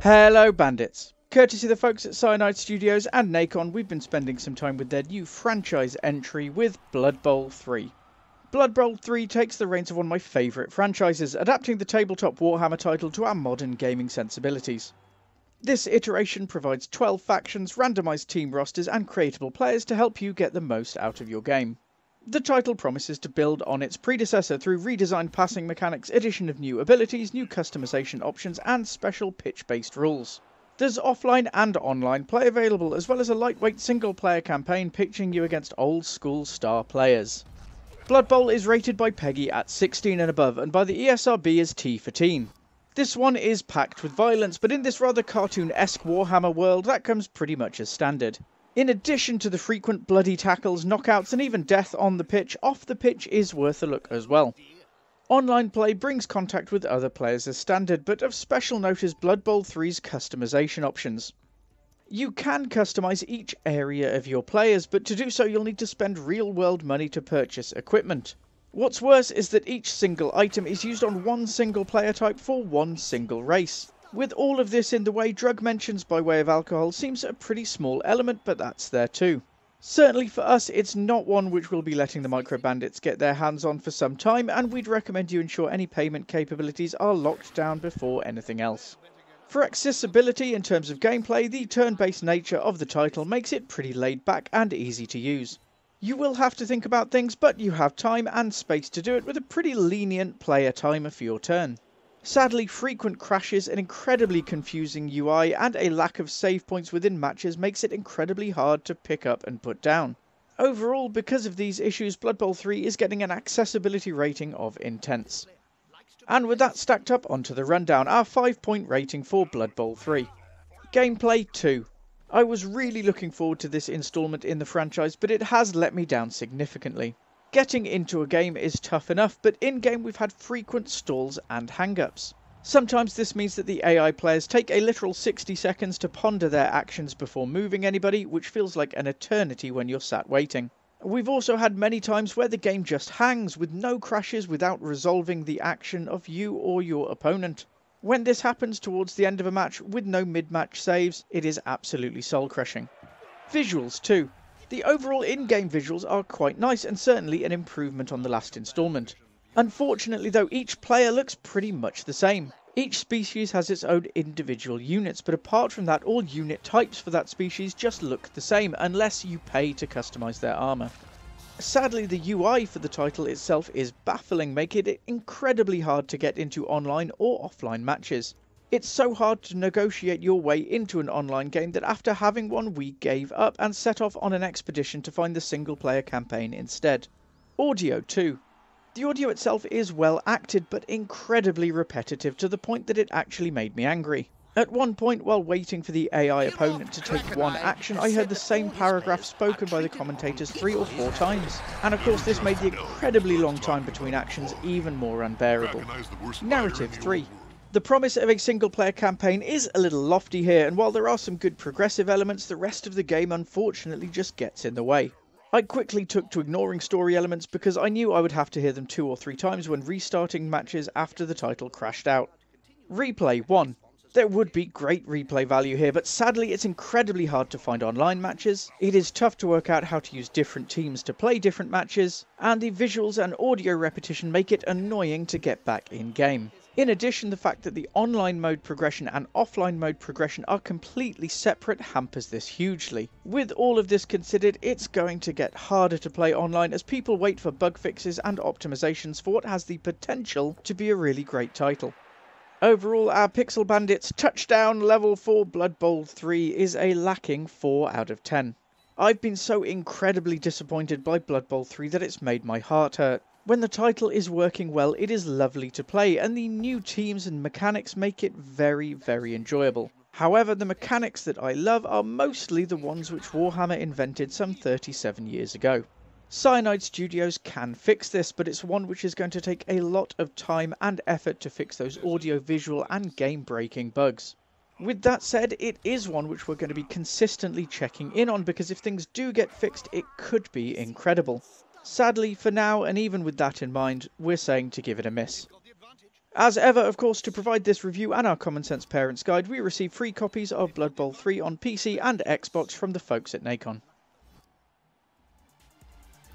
Hello Bandits! Courtesy of the folks at Cyanide Studios and Nacon, we've been spending some time with their new franchise entry with Blood Bowl 3. Blood Bowl 3 takes the reins of one of my favourite franchises, adapting the tabletop Warhammer title to our modern gaming sensibilities. This iteration provides 12 factions, randomised team rosters and creatable players to help you get the most out of your game. The title promises to build on its predecessor through redesigned passing mechanics, addition of new abilities, new customization options and special pitch-based rules. There's offline and online play available, as well as a lightweight single-player campaign pitching you against old-school star players. Blood Bowl is rated by PEGI at 16 and above, and by the ESRB as T for Teen. This one is packed with violence, but in this rather cartoon-esque Warhammer world, that comes pretty much as standard. In addition to the frequent bloody tackles, knockouts and even death on the pitch, off the pitch is worth a look as well. Online play brings contact with other players as standard, but of special note is Blood Bowl 3's customization options. You can customize each area of your players, but to do so you'll need to spend real-world money to purchase equipment. What's worse is that each single item is used on one single player type for one single race. With all of this in the way, drug mentions by way of alcohol seems a pretty small element, but that's there too. Certainly for us, it's not one which we'll be letting the Micro Bandits get their hands on for some time, and we'd recommend you ensure any payment capabilities are locked down before anything else. For accessibility in terms of gameplay, the turn-based nature of the title makes it pretty laid back and easy to use. You will have to think about things, but you have time and space to do it with a pretty lenient player timer for your turn. Sadly, frequent crashes, an incredibly confusing UI, and a lack of save points within matches makes it incredibly hard to pick up and put down. Overall, because of these issues, Blood Bowl 3 is getting an accessibility rating of intense. And with that stacked up onto the rundown, our 5-point rating for Blood Bowl 3. Gameplay 2. I was really looking forward to this installment in the franchise, but it has let me down significantly. Getting into a game is tough enough, but in-game we've had frequent stalls and hang-ups. Sometimes this means that the AI players take a literal 60 seconds to ponder their actions before moving anybody, which feels like an eternity when you're sat waiting. We've also had many times where the game just hangs, with no crashes without resolving the action of you or your opponent. When this happens towards the end of a match with no mid-match saves, it is absolutely soul-crushing. Visuals too. The overall in-game visuals are quite nice and certainly an improvement on the last installment. Unfortunately though, each player looks pretty much the same. Each species has its own individual units, but apart from that, all unit types for that species just look the same, unless you pay to customize their armor. Sadly, the UI for the title itself is baffling, making it incredibly hard to get into online or offline matches. It's so hard to negotiate your way into an online game that after having one we gave up and set off on an expedition to find the single player campaign instead. Audio too. The audio itself is well acted but incredibly repetitive to the point that it actually made me angry. At one point while waiting for the AI opponent to take one action, I heard the same paragraph spoken by the commentators 3 or 4 times. And of course this made the incredibly long time between actions even more unbearable. Narrative 3. The promise of a single-player campaign is a little lofty here, and while there are some good progressive elements, the rest of the game unfortunately just gets in the way. I quickly took to ignoring story elements because I knew I would have to hear them 2 or 3 times when restarting matches after the title crashed out. Replay 1. There would be great replay value here, but sadly it's incredibly hard to find online matches, it is tough to work out how to use different teams to play different matches, and the visuals and audio repetition make it annoying to get back in-game. In addition, the fact that the online mode progression and offline mode progression are completely separate hampers this hugely. With all of this considered, it's going to get harder to play online as people wait for bug fixes and optimizations for what has the potential to be a really great title. Overall, our Pixel Bandits touchdown level for Blood Bowl 3 is a lacking 4 out of 10. I've been so incredibly disappointed by Blood Bowl 3 that it's made my heart hurt. When the title is working well, it is lovely to play, and the new teams and mechanics make it very, very enjoyable. However, the mechanics that I love are mostly the ones which Warhammer invented some 37 years ago. Cyanide Studios can fix this, but it's one which is going to take a lot of time and effort to fix those audio, visual and game-breaking bugs. With that said, it is one which we're going to be consistently checking in on, because if things do get fixed, it could be incredible. Sadly, for now, and even with that in mind, we're saying to give it a miss. As ever, of course, to provide this review and our Common Sense Parents Guide, we received free copies of Blood Bowl 3 on PC and Xbox from the folks at Nacon.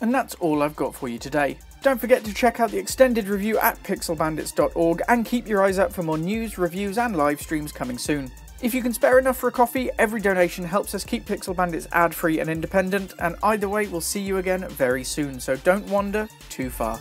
And that's all I've got for you today. Don't forget to check out the extended review at pixelbandits.org and keep your eyes out for more news, reviews and live streams coming soon. If you can spare enough for a coffee, every donation helps us keep Pixel Bandits ad-free and independent, and either way we'll see you again very soon, so don't wander too far.